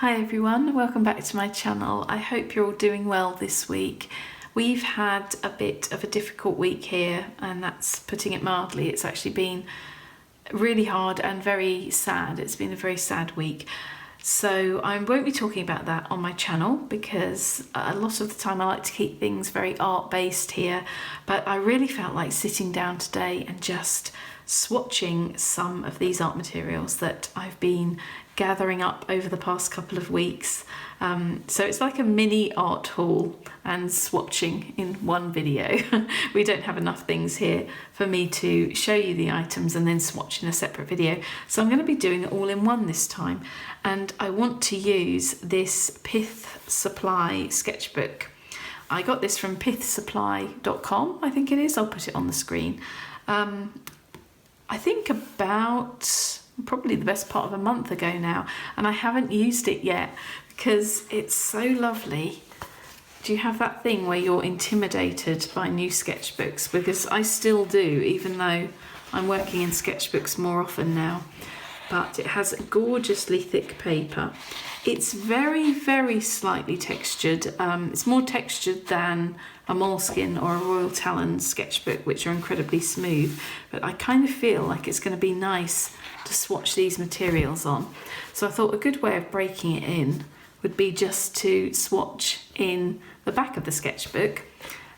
Hi everyone, welcome back to my channel. I hope you're all doing well this week. We've had a bit of a difficult week here, and that's putting it mildly. It's actually been really hard and very sad. It's been a very sad week. So I won't be talking about that on my channel because a lot of the time I like to keep things very art-based here, but I really felt like sitting down today and just swatching some of these art materials that I've been gathering up over the past couple of weeks. So it's like a mini art haul and swatching in one video. We don't have enough things here for me to show you the items and then swatch in a separate video. So I'm going to be doing it all in one this time. And I want to use this Pith Supply sketchbook. I got this from pithsupply.com, I think it is. I'll put it on the screen. I think about probably the best part of a month ago now, and I haven't used it yet because it's so lovely. Do you have that thing where you're intimidated by new sketchbooks? Because I still do, even though I'm working in sketchbooks more often now. But it has gorgeously thick paper. It's very, very slightly textured. It's more textured than a Moleskine or a Royal Talon sketchbook, which are incredibly smooth. But I kind of feel like it's going to be nice to swatch these materials on. So I thought a good way of breaking it in would be just to swatch in the back of the sketchbook,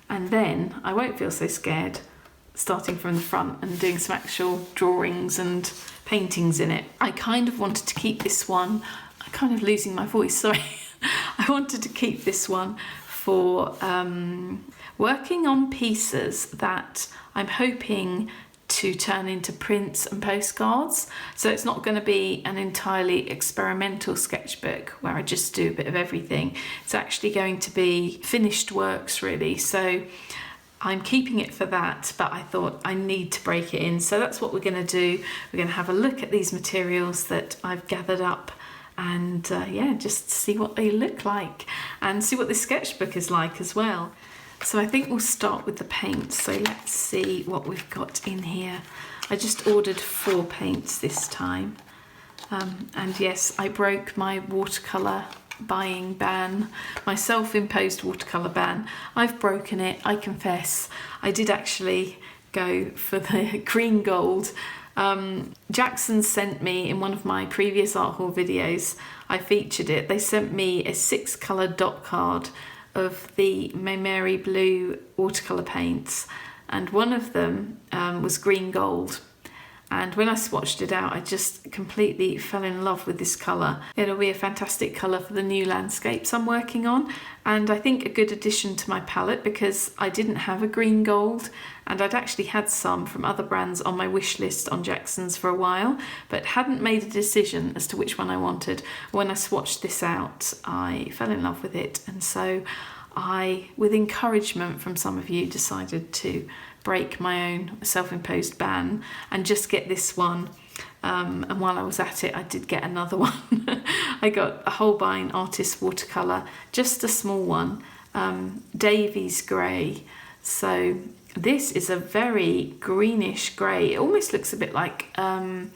and then I won't feel so scared starting from the front and doing some actual drawings and paintings in it. I kind of wanted to keep this one, I'm kind of losing my voice, sorry. I wanted to keep this one for working on pieces that I'm hoping to turn into prints and postcards. So it's not going to be an entirely experimental sketchbook where I just do a bit of everything. It's actually going to be finished works really. So I'm keeping it for that, but I thought I need to break it in. So that's what we're going to do. We're going to have a look at these materials that I've gathered up and yeah, just see what they look like and see what this sketchbook is like as well. So I think we'll start with the paints. So let's see what we've got in here. I just ordered 4 paints this time. And yes, I broke my watercolor buying ban, my self-imposed watercolor ban. I've broken it, I confess. I did actually go for the green gold. Jackson sent me, in one of my previous art haul videos, I featured it. They sent me a 6-color dot card of the Mary Blue watercolor paints, and one of them was green gold. And when I swatched it out, I just completely fell in love with this colour. It'll be a fantastic colour for the new landscapes I'm working on, and I think a good addition to my palette because I didn't have a green gold, and I'd actually had some from other brands on my wish list on Jackson's for a while, but hadn't made a decision as to which one I wanted. When I swatched this out, I fell in love with it, and so I, with encouragement from some of you, decided to break my own self-imposed ban and just get this one. And while I was at it, I did get another one. I got a Holbein Artist watercolour, just a small one, Davies Grey. So this is a very greenish grey. It almost looks a bit like an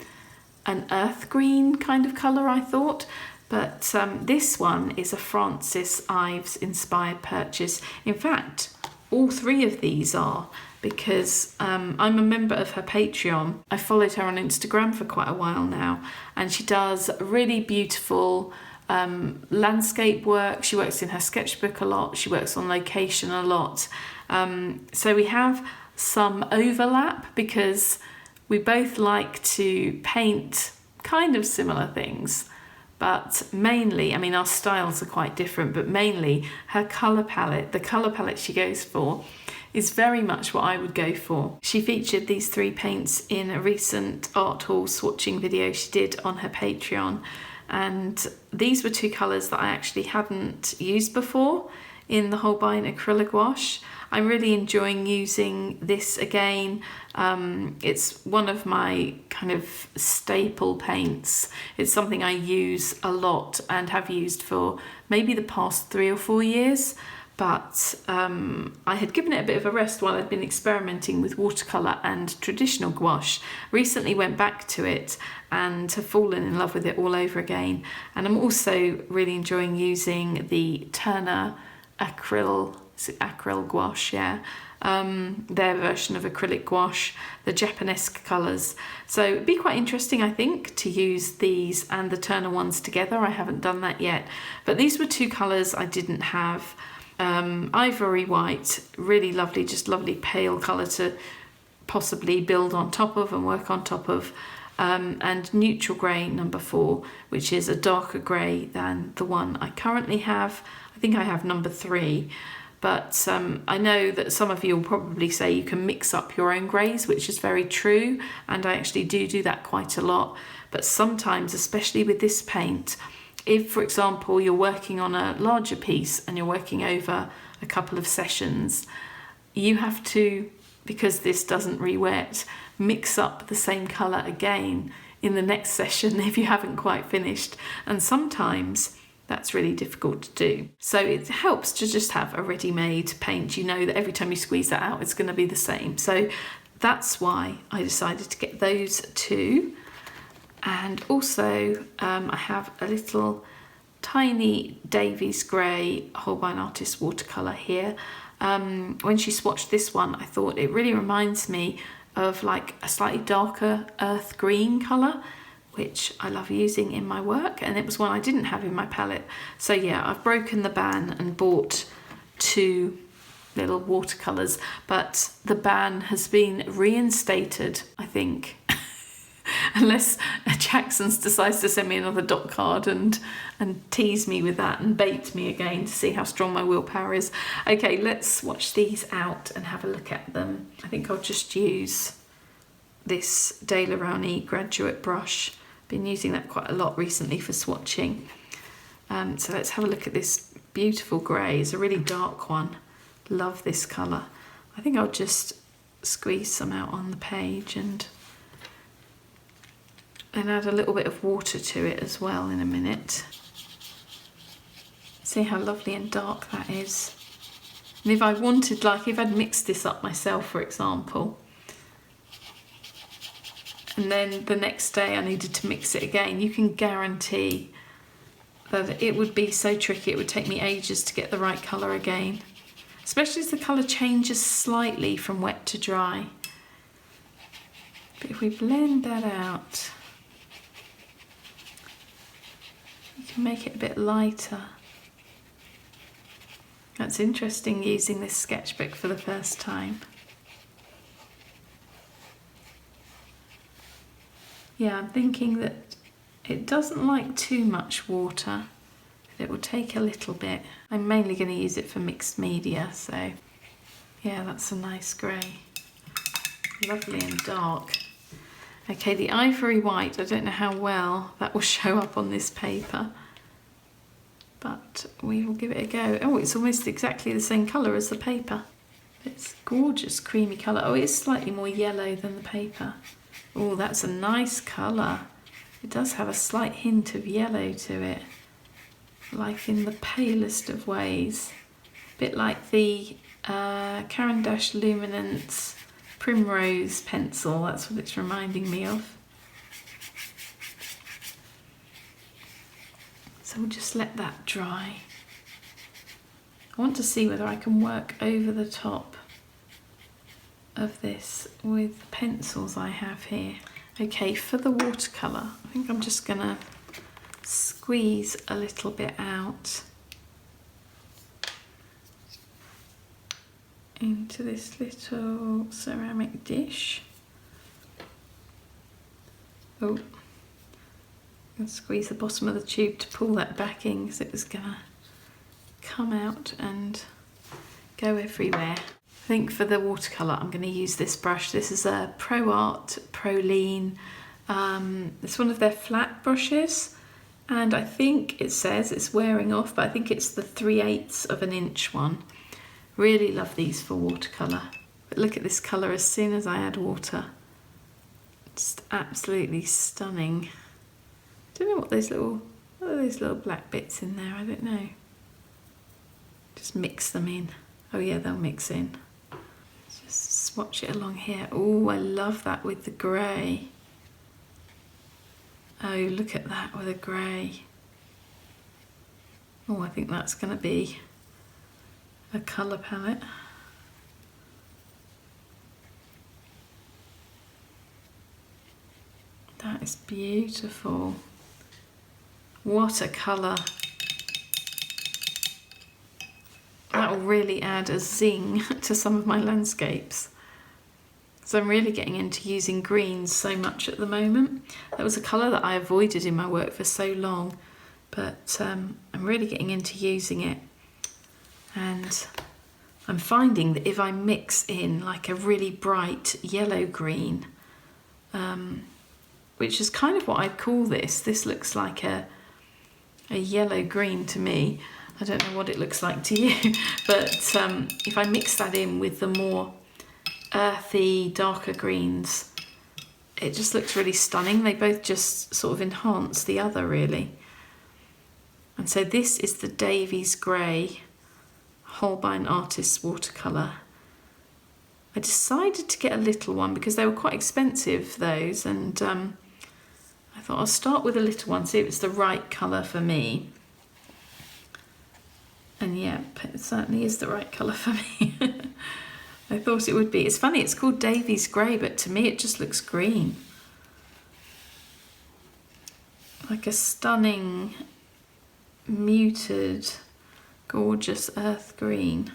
earth green kind of colour, I thought. But this one is a Frances Ives inspired purchase. In fact, all 3 of these are, because I'm a member of her Patreon. I followed her on Instagram for quite a while now, and she does really beautiful landscape work. She works in her sketchbook a lot. She works on location a lot. So we have some overlap because we both like to paint kind of similar things. But mainly, I mean, our styles are quite different, but mainly her colour palette, the colour palette she goes for, is very much what I would go for. She featured these 3 paints in a recent art haul swatching video she did on her Patreon. And these were 2 colours that I actually hadn't used before in the Holbein Acrylic gouache. I'm really enjoying using this again. It's one of my kind of staple paints. It's something I use a lot and have used for maybe the past 3 or 4 years. but I had given it a bit of a rest while I'd been experimenting with watercolour and traditional gouache. Recently went back to it and have fallen in love with it all over again. And I'm also really enjoying using the Turner Acryl gouache, yeah. Their version of acrylic gouache, the Japanesque colours. So it'd be quite interesting, I think, to use these and the Turner ones together. I haven't done that yet, but these were two colours I didn't have. Ivory white, really lovely, just lovely pale colour to possibly build on top of and work on top of, and neutral grey number 4, which is a darker grey than the one I currently have. I think I have number 3. But I know that some of you will probably say you can mix up your own greys, which is very true, and I actually do that quite a lot. But sometimes, especially with this paint, if, for example, you're working on a larger piece and you're working over a couple of sessions, you have to, because this doesn't re-wet, mix up the same colour again in the next session if you haven't quite finished. And sometimes that's really difficult to do. So it helps to just have a ready-made paint. You know that every time you squeeze that out, it's going to be the same. So that's why I decided to get those two. And also I have a little tiny Davies Grey Whole by an Artist watercolour here. When she swatched this one, I thought it really reminds me of like a slightly darker earth green colour, which I love using in my work, and it was one I didn't have in my palette. So yeah, I've broken the ban and bought 2 little watercolours, but the ban has been reinstated, I think. Unless Jackson's decides to send me another dot card and tease me with that and bait me again to see how strong my willpower is. Okay, let's swatch these out and have a look at them. I think I'll just use this Daler-Rowney graduate brush. Been using that quite a lot recently for swatching. So let's have a look at this beautiful grey. It's a really dark one. Love this colour. I think I'll just squeeze some out on the page and add a little bit of water to it as well in a minute. See how lovely and dark that is. And if I wanted, like if I'd mixed this up myself, for example, and then the next day I needed to mix it again, you can guarantee that it would be so tricky. It would take me ages to get the right colour again, especially as the colour changes slightly from wet to dry. But if we blend that out, you can make it a bit lighter. That's interesting, using this sketchbook for the first time. Yeah, I'm thinking that it doesn't like too much water. It will take a little bit. I'm mainly going to use it for mixed media, so yeah, that's a nice grey. Lovely and dark. Okay, the ivory white, I don't know how well that will show up on this paper, but we will give it a go. Oh, it's almost exactly the same colour as the paper. It's gorgeous creamy colour. Oh, it's slightly more yellow than the paper. Oh, that's a nice colour. It does have a slight hint of yellow to it, like in the palest of ways. A bit like the Caran d'Ache Luminance Primrose pencil, that's what it's reminding me of. So we'll just let that dry. I want to see whether I can work over the top of this with the pencils I have here. Okay, for the watercolour, I think I'm just gonna squeeze a little bit out into this little ceramic dish. Oh, and squeeze the bottom of the tube to pull that back in because it was gonna come out and go everywhere. I think for the watercolour I'm going to use this brush. This is a Pro Art Proline. It's one of their flat brushes, and I think it says it's wearing off, but I think it's the 3/8 of an inch one. Really love these for watercolour. But look at this colour as soon as I add water. Just absolutely stunning. Don't know what are those little black bits in there, I don't know. Just mix them in. Oh yeah, they'll mix in. Just swatch it along here. Oh, I love that with the grey. Oh, look at that with a grey. Oh, I think that's going to be a colour palette. That is beautiful. Watercolor. That will really add a zing to some of my landscapes. So I'm really getting into using greens so much at the moment. That was a colour that I avoided in my work for so long, but I'm really getting into using it. And I'm finding that if I mix in like a really bright yellow green, which is kind of what I'd call this. This looks like a yellow green to me. I don't know what it looks like to you, but if I mix that in with the more earthy, darker greens, it just looks really stunning. They both just sort of enhance the other, really. And so this is the Davies Grey Holbein Artist's watercolour. I decided to get a little one because they were quite expensive, those, and I thought I'll start with a little one, see if it's the right colour for me. And yeah, it certainly is the right colour for me. I thought it would be. It's funny, it's called Davies Grey, but to me it just looks green. Like a stunning, muted, gorgeous earth green.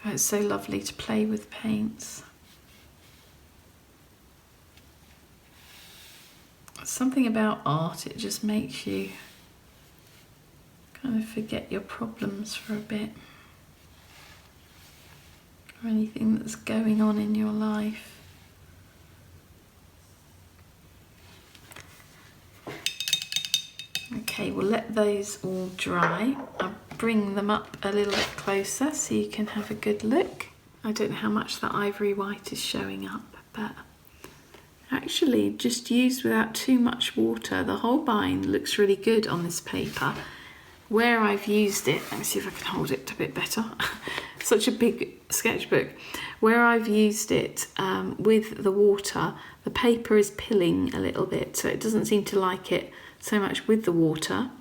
Oh, it's so lovely to play with paints. Something about art, it just makes you kind of forget your problems for a bit, or anything that's going on in your life. Okay, we'll let those all dry. I'll bring them up a little bit closer so you can have a good look. I don't know how much that ivory white is showing up, but actually just used without too much water. The Holbein looks really good on this paper. Where I've used it, let me see if I can hold it a bit better. Such a big sketchbook. Where I've used it with the water, the paper is pilling a little bit, so it doesn't seem to like it so much with the water.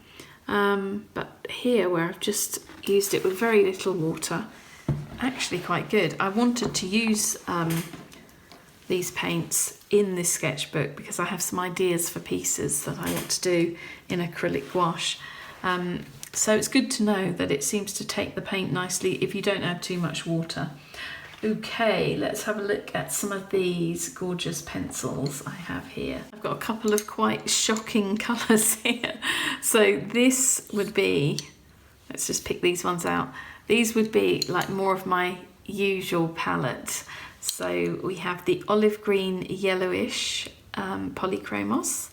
But here, where I've just used it with very little water, actually quite good. I wanted to use these paints in this sketchbook because I have some ideas for pieces that I want to do in acrylic gouache. So it's good to know that it seems to take the paint nicely if you don't add too much water. Okay, let's have a look at some of these gorgeous pencils I have here. I've got a couple of quite shocking colours here. So this would be, let's just pick these ones out. These would be like more of my usual palette. So we have the olive green yellowish polychromos,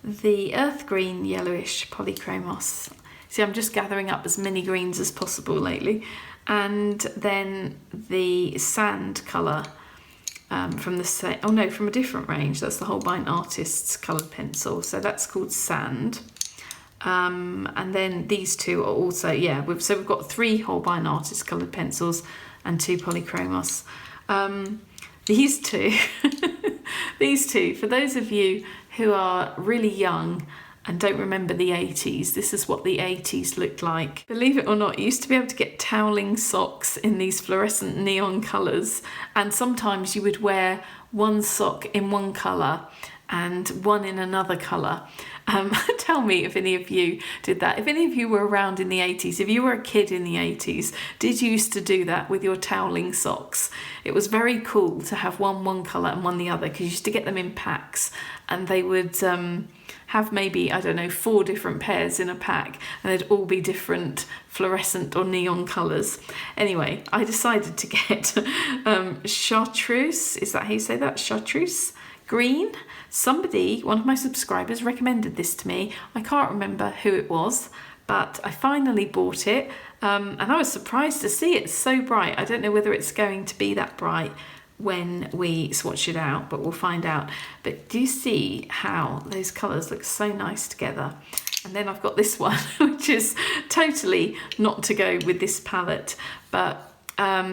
the earth green yellowish polychromos. See, I'm just gathering up as many greens as possible lately. And then the sand colour from a different range. That's the Holbein Artist's coloured pencil. So that's called sand. And then these two are also, so we've got 3 Holbein Artist coloured pencils and 2 polychromos. These two, for those of you who are really young and don't remember the 80s, this is what the 80s looked like. Believe it or not, you used to be able to get toweling socks in these fluorescent neon colours, and sometimes you would wear one sock in one colour and one in another colour. Tell me if any of you did that. If any of you were around in the 80s, if you were a kid in the 80s, did you used to do that with your toweling socks? It was very cool to have one colour and one the other, because you used to get them in packs, and they would have maybe, 4 different pairs in a pack, and they'd all be different fluorescent or neon colours. Anyway, I decided to get chartreuse, is that how you say that? Chartreuse green. Somebody, one of my subscribers, recommended this to me. I can't remember who it was, but I finally bought it, and I was surprised to see it so bright. I don't know whether it's going to be that bright, when we swatch it out, but we'll find out. But do you see how those colours look so nice together? And then I've got this one, which is totally not to go with this palette, but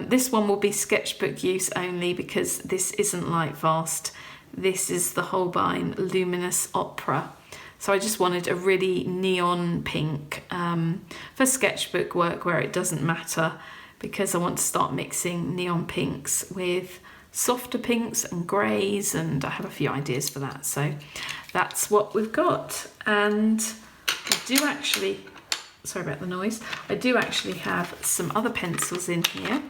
this one will be sketchbook use only because this isn't light fast. This is the Holbein Luminous Opera. So I just wanted a really neon pink for sketchbook work where it doesn't matter, because I want to start mixing neon pinks with softer pinks and greys, and I have a few ideas for that. So that's what we've got. And I do actually, sorry about the noise, I do actually have some other pencils in here.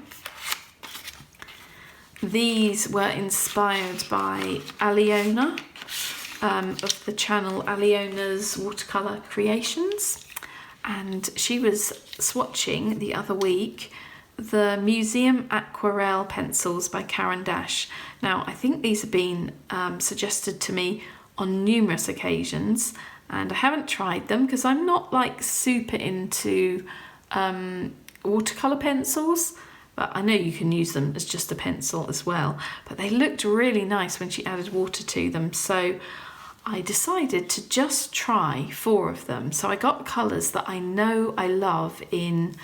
These were inspired by Aliona, of the channel Aliona's Watercolor Creations, and she was swatching the other week the Museum Aquarelle pencils by Caran d'Ache. Now, I think these have been suggested to me on numerous occasions, and I haven't tried them because I'm not like super into watercolor pencils, but I know you can use them as just a pencil as well. But they looked really nice when she added water to them, so I decided to just try 4 of them. So I got colours that I know I love in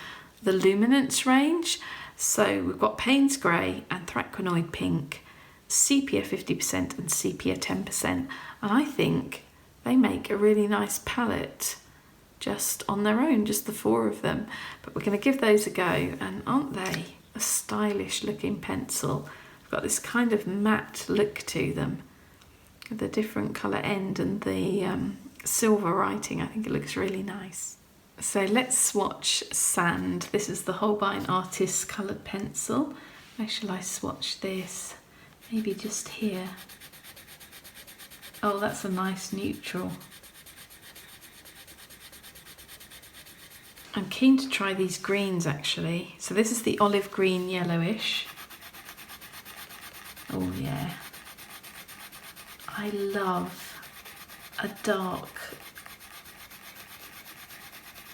the luminance range. So we've got Payne's Grey, Anthracenoid Pink, Sepia 50% and Sepia 10%. And I think they make a really nice palette just on their own, just the 4 of them. But we're going to give those a go, and aren't they a stylish looking pencil? They've got this kind of matte look to them, with the different colour end and the silver writing. I think it looks really nice. So let's swatch Sand. This is the Holbein Artist coloured pencil. Where shall I swatch this? Maybe just here. Oh, that's a nice neutral. I'm keen to try these greens actually. So this is the olive green yellowish. Oh yeah. I love a dark,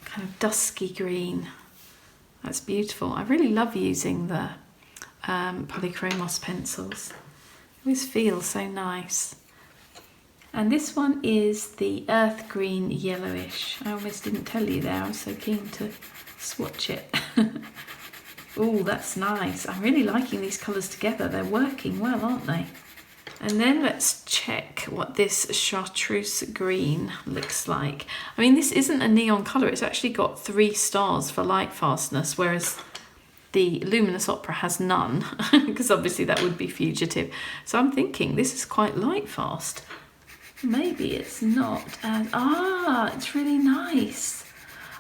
kind of dusky green. That's beautiful. I really love using the polychromos pencils. It always feels so nice. And this one is the earth green yellowish. I almost didn't tell you there, I was so keen to swatch it. Oh, that's nice. I'm really liking these colours together. They're working well, aren't they? And then let's check what this chartreuse green looks like. I mean, this isn't a neon colour. It's actually got 3 stars for light fastness, whereas the Luminous Opera has none, because obviously that would be fugitive. So I'm thinking this is quite light fast. Maybe it's not. It's really nice.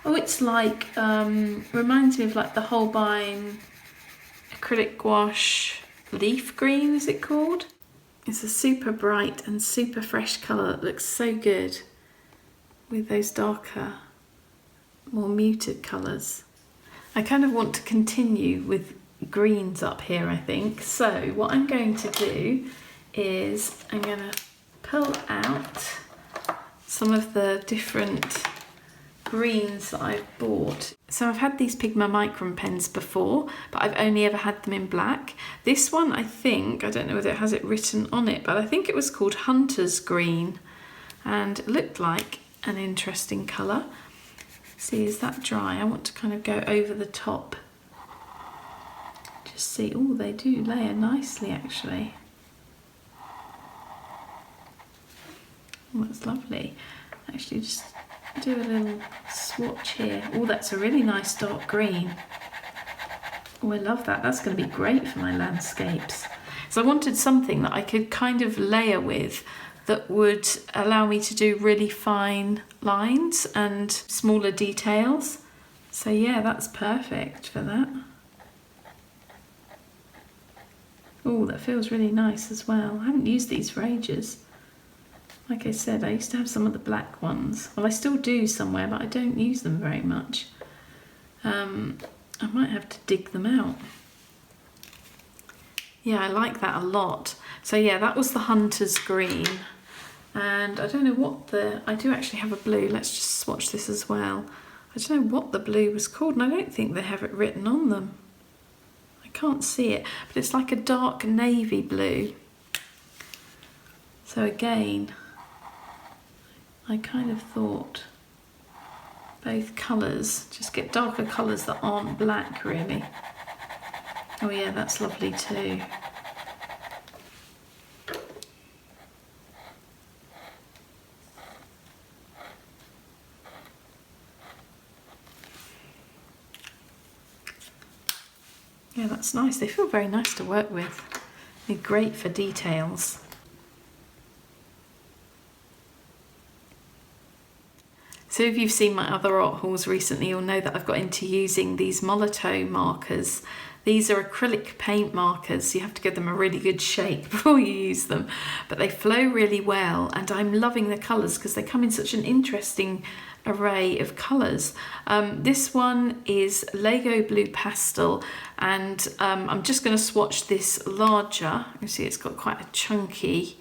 Oh, it's like, reminds me of like the Holbein Acrylic Gouache Leaf Green, is it called? It's a super bright and super fresh colour that looks so good with those darker, more muted colours. I kind of want to continue with greens up here, I think. So what I'm going to do is I'm going to pull out some of the different greens that I've bought. So I've had these Pigma Micron pens before, but I've only ever had them in black. This one, I think, I don't know whether it has it written on it, but I think it was called Hunter's Green, and it looked like an interesting colour. See, is that dry? I want to kind of go over the top. Just see, oh, they do layer nicely actually. Oh, that's lovely. Actually, just do a little swatch here. Oh, that's a really nice dark green. Oh, I love that. That's going to be great for my landscapes. So I wanted something that I could kind of layer with that would allow me to do really fine lines and smaller details. So yeah, that's perfect for that. Oh, that feels really nice as well. I haven't used these for ages. Like I said, I used to have some of the black ones. Well, I still do somewhere, but I don't use them very much. I might have to dig them out. Yeah, I like that a lot. So yeah, that was the Hunter's Green. And I don't know what I do actually have a blue. Let's just swatch this as well. I don't know what the blue was called, and I don't think they have it written on them. I I can't see it, but it's like a dark navy blue. So again, I kind of thought both colours, just get darker colours that aren't black really. Oh yeah, that's lovely too. Yeah, that's nice. They feel very nice to work with. They're great for details. So if you've seen my other art hauls recently, you'll know that I've got into using these Molotow markers. These are acrylic paint markers. You have to give them a really good shake before you use them, but they flow really well, and I'm loving the colours because they come in such an interesting array of colours. This one is Lego Blue Pastel, and I'm just going to swatch this larger. You see it's got quite a chunky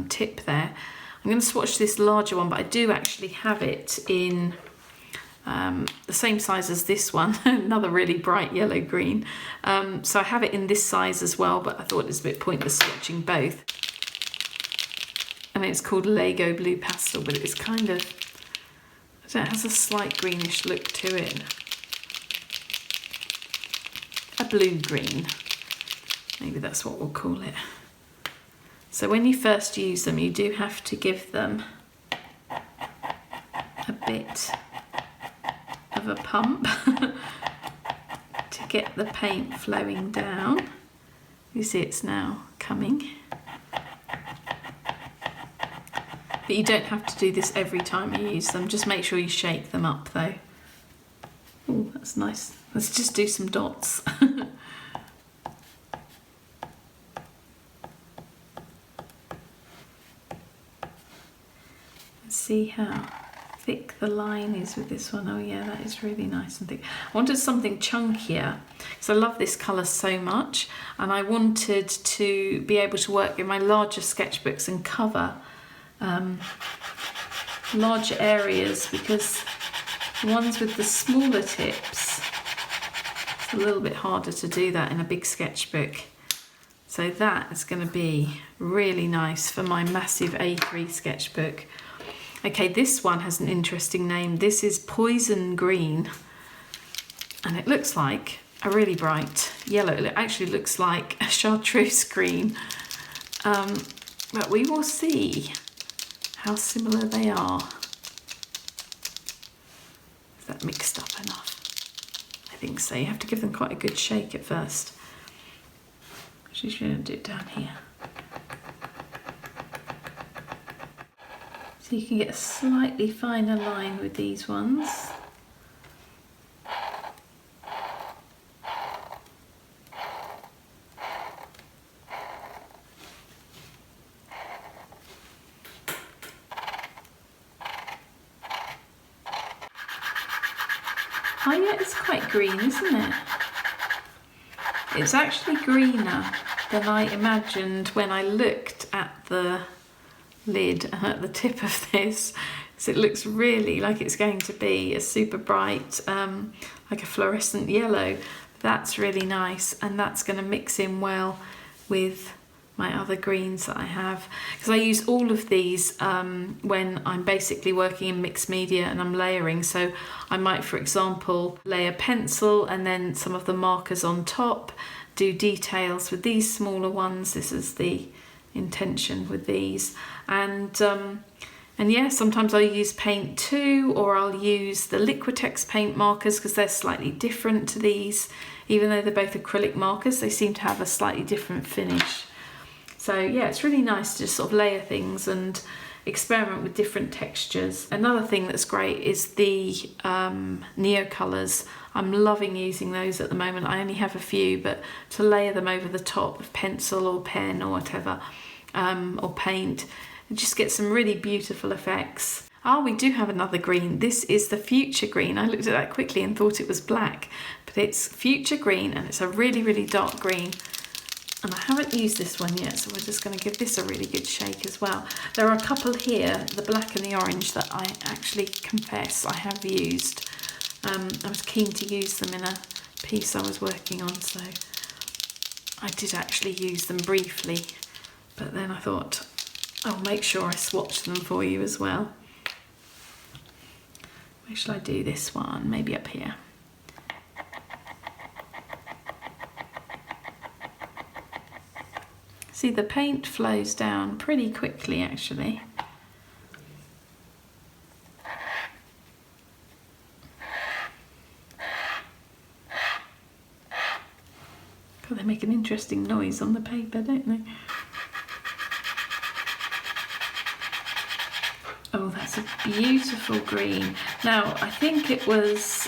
tip there. I'm going to swatch this larger one, but I do actually have it in the same size as this one, another really bright yellow green. So I have it in this size as well, but I thought it was a bit pointless swatching both. I mean, it's called Lego Blue Pastel, but it's kind of, I don't know, it has a slight greenish look to it. A blue green, maybe that's what we'll call it. So when you first use them, you do have to give them a bit of a pump to get the paint flowing down. You see it's now coming. But you don't have to do this every time you use them. Just make sure you shake them up though. Oh, that's nice. Let's just do some dots. See how thick the line is with this one. Oh yeah, that is really nice and thick. I wanted something chunkier because I love this colour so much, and I wanted to be able to work in my larger sketchbooks and cover larger areas, because the ones with the smaller tips, it's a little bit harder to do that in a big sketchbook. So that is going to be really nice for my massive A3 sketchbook. Okay, this one has an interesting name. This is Poison Green, and it looks like a really bright yellow. It actually looks like a chartreuse green, but we will see how similar they are. Is that mixed up enough? I think so. You have to give them quite a good shake at first. She's going to do it down here. So you can get a slightly finer line with these ones. Oh yeah, it's quite green, isn't it? It's actually greener than I imagined when I looked at the lid and at the tip of this. So it looks really like it's going to be a super bright, like a fluorescent yellow. That's really nice, and that's going to mix in well with my other greens that I have, because I use all of these when I'm basically working in mixed media and I'm layering. So I might, for example, layer pencil and then some of the markers on top, do details with these smaller ones. This is the intention with these, and yeah, sometimes I'll use paint too, or I'll use the Liquitex paint markers because they're slightly different to these. Even though they're both acrylic markers, they seem to have a slightly different finish. So yeah, it's really nice to just sort of layer things and experiment with different textures. Another thing that's great is the Neo colours. I'm loving using those at the moment. I only have a few, but to layer them over the top of pencil or pen or whatever, or paint, and just get some really beautiful effects. Oh, we do have another green. This is the Future Green. I looked at that quickly and thought it was black, but it's Future Green, and it's a really, really dark green. And I haven't used this one yet, so we're just going to give this a really good shake as well. There are a couple here, the black and the orange, that I actually confess I have used. I was keen to use them in a piece I was working on, so I did actually use them briefly, but then I thought I'll make sure I swatch them for you as well. Where shall I do this one? Maybe up here. See, the paint flows down pretty quickly actually. God, they make an interesting noise on the paper, don't they? Oh, that's a beautiful green. Now, I think it was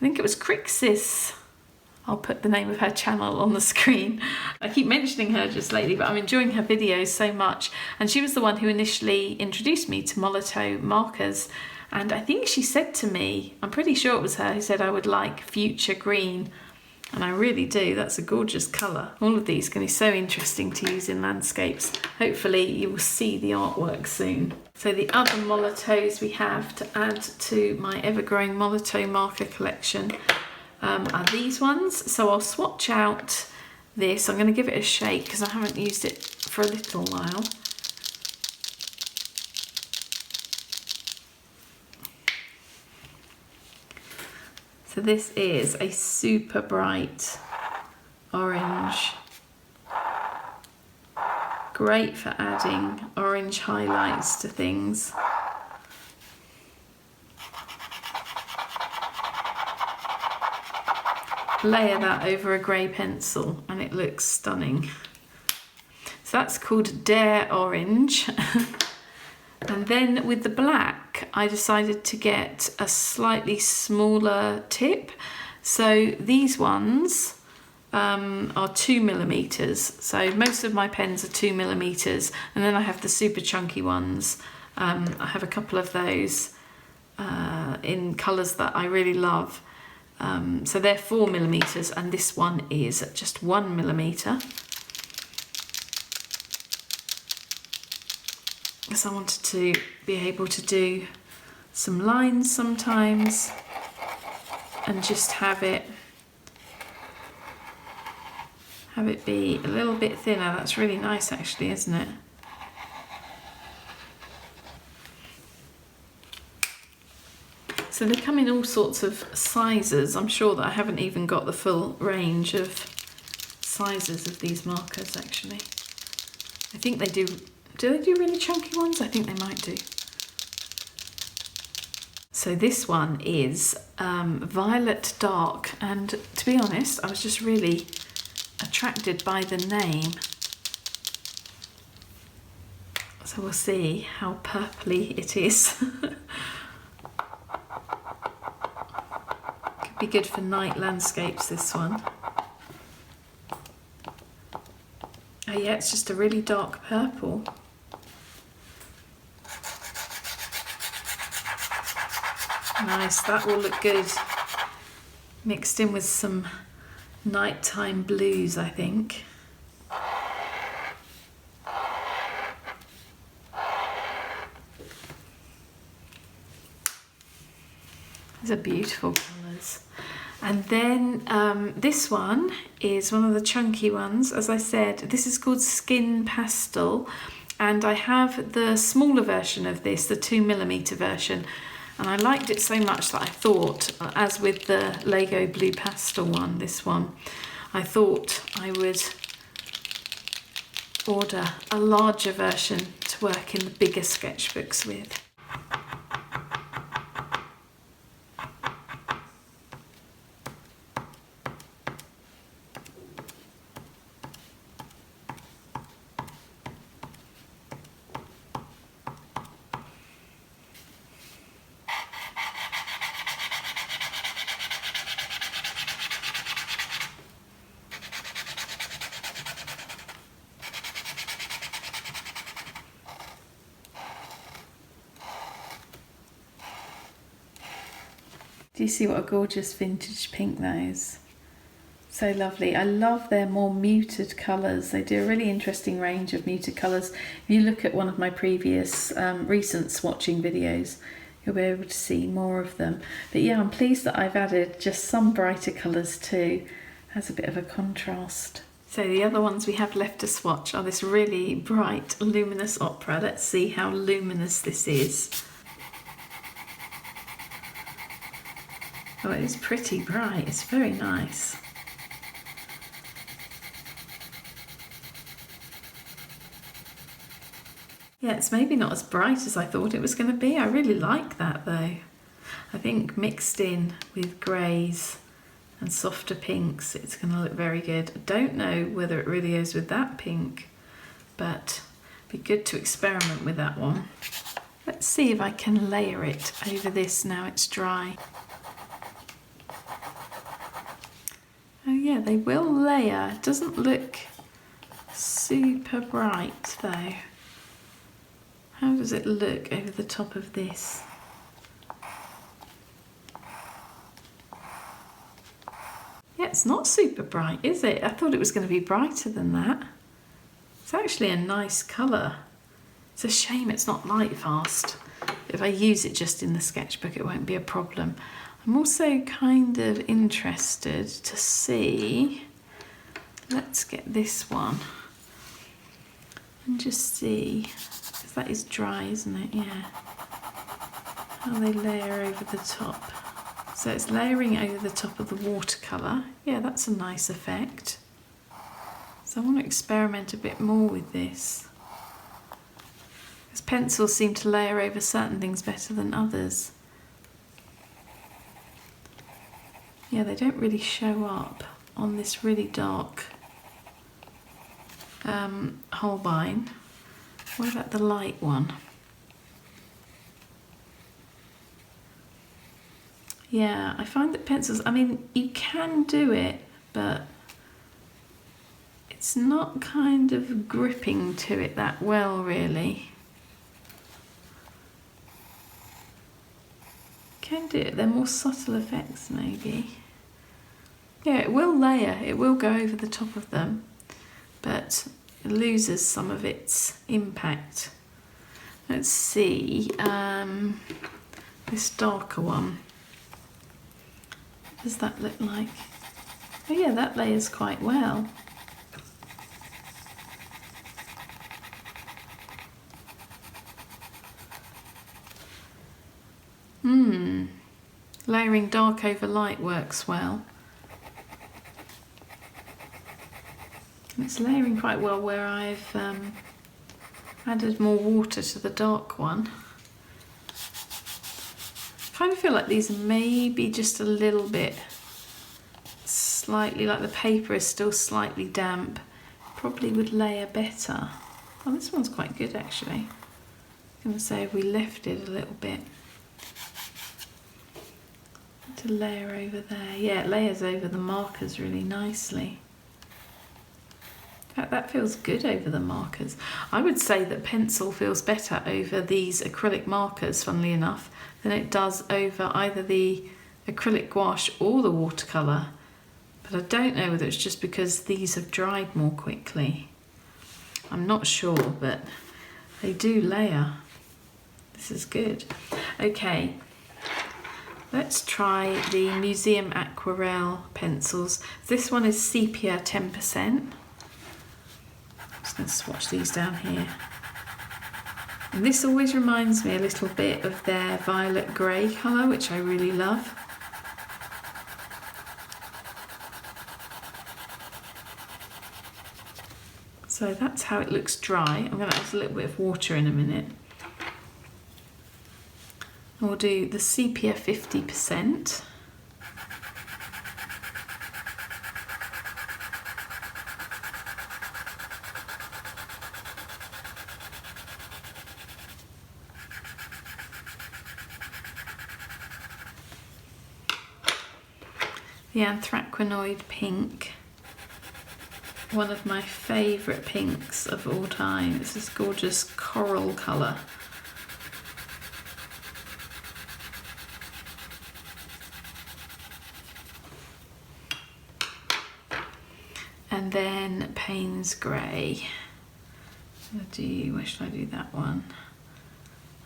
Crixis. I'll put the name of her channel on the screen. I keep mentioning her just lately, but I'm enjoying her videos so much. And she was the one who initially introduced me to Molotow markers. And I think she said to me, I'm pretty sure it was her who said I would like fuchsia green. And I really do. That's a gorgeous colour. All of these can be so interesting to use in landscapes. Hopefully you will see the artwork soon. So the other Molotows we have to add to my ever-growing Molotow marker collection are these ones. So I'll swatch out this. I'm going to give it a shake because I haven't used it for a little while. So this is a super bright orange. Great for adding orange highlights to things. Layer that over a grey pencil and it looks stunning. So that's called Dare Orange. And then with the black, I decided to get a slightly smaller tip. So these ones are 2mm. So most of my pens are 2mm. And then I have the super chunky ones. I have a couple of those in colours that I really love. So they're 4mm and this one is just 1mm. Because I wanted to be able to do some lines sometimes and just have it be a little bit thinner. That's really nice actually, isn't it? So they come in all sorts of sizes. I'm sure that I haven't even got the full range of sizes of these markers actually. I think they do. Do they do really chunky ones? I think they might do. So this one is Violet Dark, and to be honest, I was just really attracted by the name. So we'll see how purpley it is. Could be good for night landscapes, this one. Oh yeah, it's just a really dark purple. Nice, that will look good. Mixed in with some nighttime blues, I think. These are beautiful colours. And then this one is one of the chunky ones. As I said, this is called Skin Pastel. And I have the smaller version of this, the 2mm version. And I liked it so much that I thought, as with the Lego Blue Pastel one, this one, I thought I would order a larger version to work in the bigger sketchbooks with. Do you see what a gorgeous vintage pink that is? So lovely. I love their more muted colours. They do a really interesting range of muted colours. If you look at one of my previous recent swatching videos, you'll be able to see more of them. But yeah, I'm pleased that I've added just some brighter colours too, as a bit of a contrast. So the other ones we have left to swatch are this really bright luminous opera. Let's see how luminous this is. Oh, it is pretty bright, it's very nice. Yeah, it's maybe not as bright as I thought it was going to be. I really like that though. I think mixed in with greys and softer pinks, it's going to look very good. I don't know whether it really is with that pink, but it'd be good to experiment with that one. Let's see if I can layer it over this now it's dry. Oh yeah, they will layer. It doesn't look super bright though. How does it look over the top of this? Yeah, it's not super bright, is it? I thought it was going to be brighter than that. It's actually a nice colour. It's a shame it's not light fast. If I use it just in the sketchbook, it won't be a problem. I'm also kind of interested to see, let's get this one and just see, because that is dry, isn't it? Yeah. How they layer over the top. So it's layering over the top of the watercolour. Yeah, that's a nice effect. So I want to experiment a bit more with this. Because pencils seem to layer over certain things better than others. Yeah, they don't really show up on this really dark Holbein. What about the light one? Yeah, I find that pencils, I mean, you can do it, but it's not kind of gripping to it that well, really. Can do it, they're more subtle effects, maybe. Yeah, it will layer, it will go over the top of them, but it loses some of its impact. Let's see, this darker one. What does that look like? Oh yeah, that layers quite well. Layering dark over light works well. And it's layering quite well where I've added more water to the dark one. I kind of feel like these may be just a little bit slightly, like the paper is still slightly damp. Probably would layer better. Oh, this one's quite good actually. I'm going to say if we left it a little bit. To layer over there. Yeah, it layers over the markers really nicely. In fact, that feels good over the markers. I would say that pencil feels better over these acrylic markers, funnily enough, than it does over either the acrylic gouache or the watercolour. But I don't know whether it's just because these have dried more quickly. I'm not sure, but they do layer. This is good. Okay, let's try the Museum Aquarelle pencils. This one is sepia 10%. I'm just going to swatch these down here. And this always reminds me a little bit of their violet grey colour, which I really love. So that's how it looks dry. I'm going to add a little bit of water in a minute. And we'll do the sepia 50%. The anthraquinoid pink, one of my favourite pinks of all time. It's this gorgeous coral colour. And then Payne's Grey. Where should I do that one?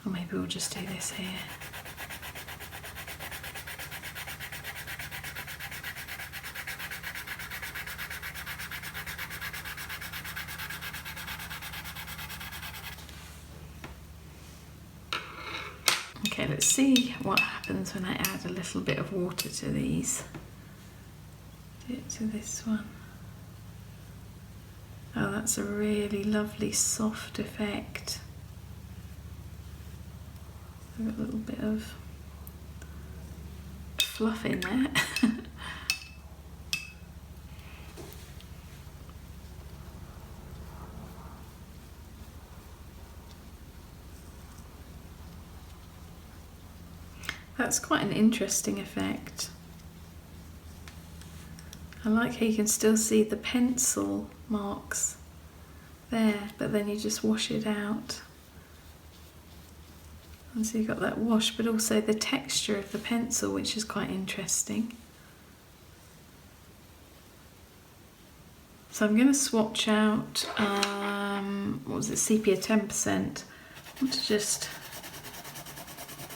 Or maybe we'll just do this here. Okay, let's see what happens when I add a little bit of water to these. Do it to this one. Oh, that's a really lovely soft effect. I've got a little bit of fluff in there. That's quite an interesting effect. I like how you can still see the pencil marks there, but then you just wash it out. And so you've got that wash, but also the texture of the pencil, which is quite interesting. So I'm going to swatch out, what was it, sepia 10%. I want to just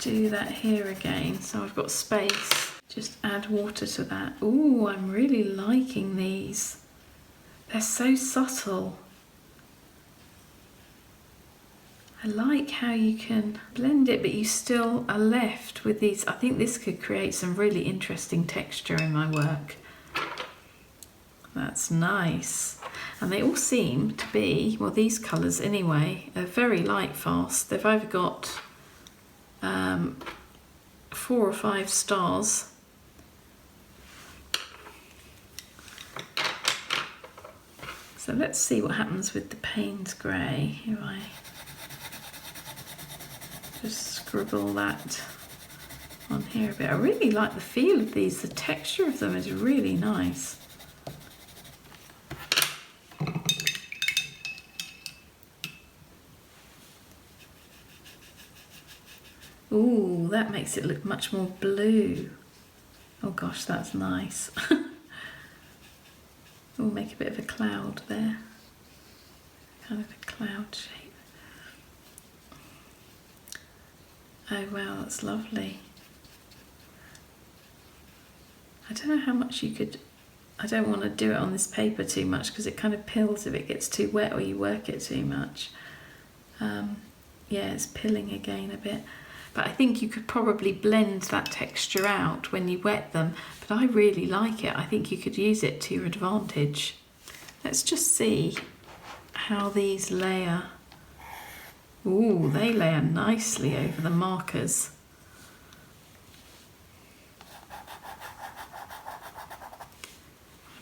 do that here again, so I've got space. Just add water to that. Ooh, I'm really liking these. They're so subtle. I like how you can blend it, but you still are left with these. I think this could create some really interesting texture in my work. That's nice. And they all seem to be, well, these colours anyway, are very light fast. They've either got 4 or 5 stars. So let's see what happens with the Payne's Grey. If I just scribble that on here a bit. I really like the feel of these. The texture of them is really nice. Ooh, that makes it look much more blue. Oh gosh, that's nice. We'll make a bit of a cloud there. Kind of a cloud shape. Oh wow, that's lovely. I don't know how much you could, I don't want to do it on this paper too much because it kind of pills if it gets too wet or you work it too much. Yeah, it's pilling again a bit. But I think you could probably blend that texture out when you wet them. But I really like it. I think you could use it to your advantage. Let's just see how these layer. Ooh, they layer nicely over the markers.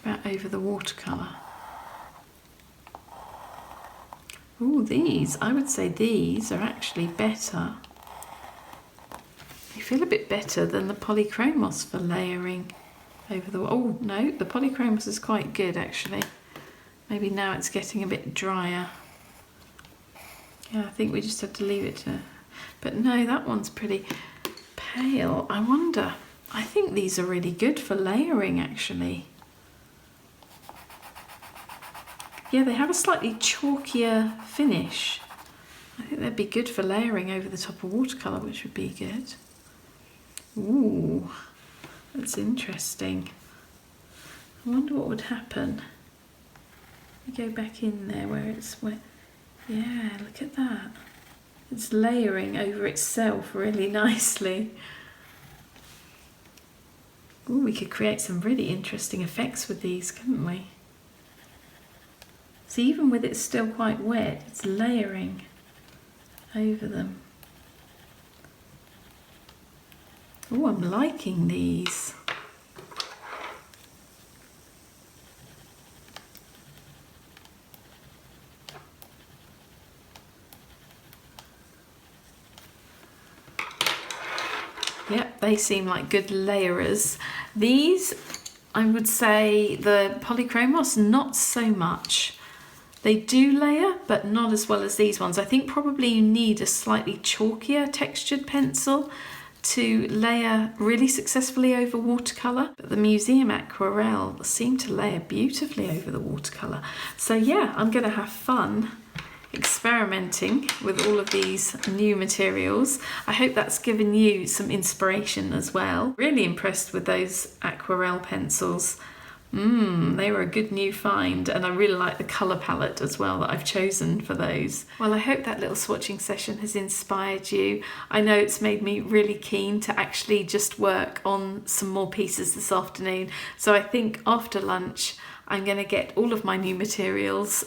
What about over the watercolour? Ooh, these, I would say these are actually better. They feel a bit better than the polychromos for layering over the... Oh, no, the polychromos is quite good, actually. Maybe now it's getting a bit drier. Yeah, I think we just have to leave it to... But no, that one's pretty pale. I wonder... I think these are really good for layering, actually. Yeah, they have a slightly chalkier finish. I think they'd be good for layering over the top of watercolour, which would be good. Ooh, that's interesting. I wonder what would happen. Let me go back in there where it's wet. Yeah, look at that. It's layering over itself really nicely. Ooh, we could create some really interesting effects with these, couldn't we? So even with it still quite wet, it's layering over them. Oh, I'm liking these. Yep, they seem like good layerers. These, I would say the polychromos, not so much. They do layer, but not as well as these ones. I think probably you need a slightly chalkier textured pencil to layer really successfully over watercolour. But the Museum Aquarelle seem to layer beautifully over the watercolour. So yeah, I'm going to have fun experimenting with all of these new materials. I hope that's given you some inspiration as well. Really impressed with those aquarelle pencils. They were a good new find, and I really like the colour palette as well that I've chosen for those. Well, I hope that little swatching session has inspired you. I know it's made me really keen to actually just work on some more pieces this afternoon. So I think after lunch I'm going to get all of my new materials,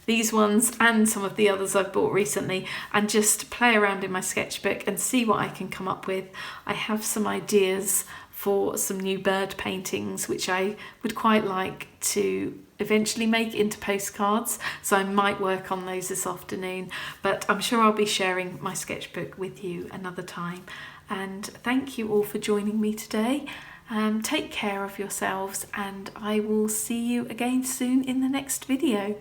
these ones and some of the others I've bought recently, and just play around in my sketchbook and see what I can come up with. I have some ideas for some new bird paintings which I would quite like to eventually make into postcards, so I might work on those this afternoon, but I'm sure I'll be sharing my sketchbook with you another time. And thank you all for joining me today. Take care of yourselves, and I will see you again soon in the next video.